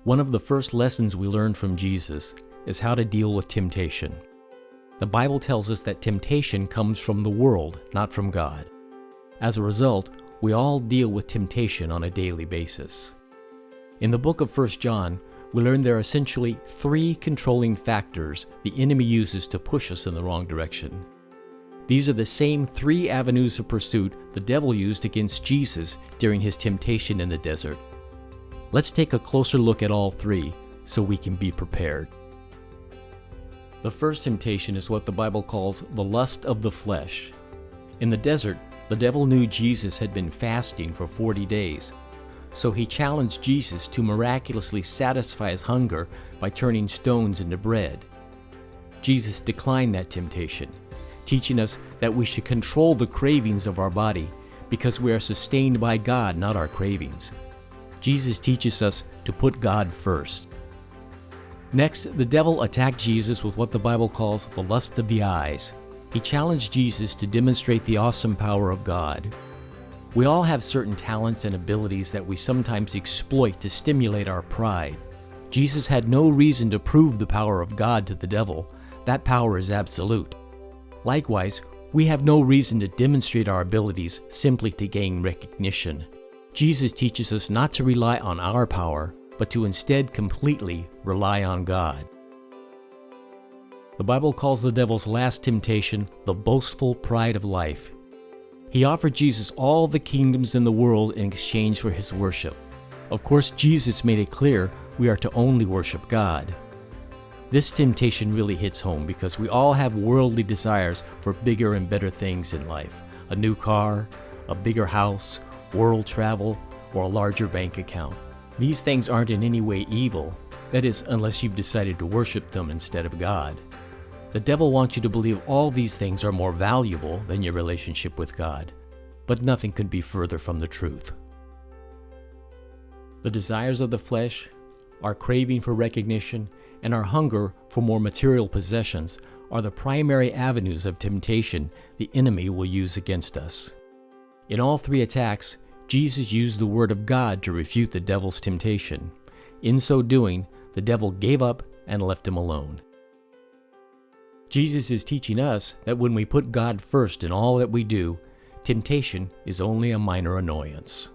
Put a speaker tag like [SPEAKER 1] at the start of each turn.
[SPEAKER 1] One of the first lessons we learn from Jesus is how to deal with temptation. The Bible tells us that temptation comes from the world, not from God. As a result, we all deal with temptation on a daily basis. In the book of 1 John, we learn there are essentially three controlling factors the enemy uses to push us in the wrong direction. These are the same three avenues of pursuit the devil used against Jesus during his temptation in the desert. Let's take a closer look at all three so we can be prepared. The first temptation is what the Bible calls the lust of the flesh. In the desert, the devil knew Jesus had been fasting for 40 days, so he challenged Jesus to miraculously satisfy his hunger by turning stones into bread. Jesus declined that temptation, teaching us that we should control the cravings of our body because we are sustained by God, not our cravings. Jesus teaches us to put God first. Next, the devil attacked Jesus with what the Bible calls the lust of the eyes. He challenged Jesus to demonstrate the awesome power of God. We all have certain talents and abilities that we sometimes exploit to stimulate our pride. Jesus had no reason to prove the power of God to the devil. That power is absolute. Likewise, we have no reason to demonstrate our abilities simply to gain recognition. Jesus teaches us not to rely on our power, but to instead completely rely on God. The Bible calls the devil's last temptation the boastful pride of life. He offered Jesus all the kingdoms in the world in exchange for his worship. Of course, Jesus made it clear we are to only worship God. This temptation really hits home because we all have worldly desires for bigger and better things in life. A new car, a bigger house, world travel, or a larger bank account. These things aren't in any way evil, that is, unless you've decided to worship them instead of God. The devil wants you to believe all these things are more valuable than your relationship with God, but nothing could be further from the truth. The desires of the flesh, our craving for recognition, and our hunger for more material possessions are the primary avenues of temptation the enemy will use against us. In all three attacks, Jesus used the Word of God to refute the devil's temptation. In so doing, the devil gave up and left him alone. Jesus is teaching us that when we put God first in all that we do, temptation is only a minor annoyance.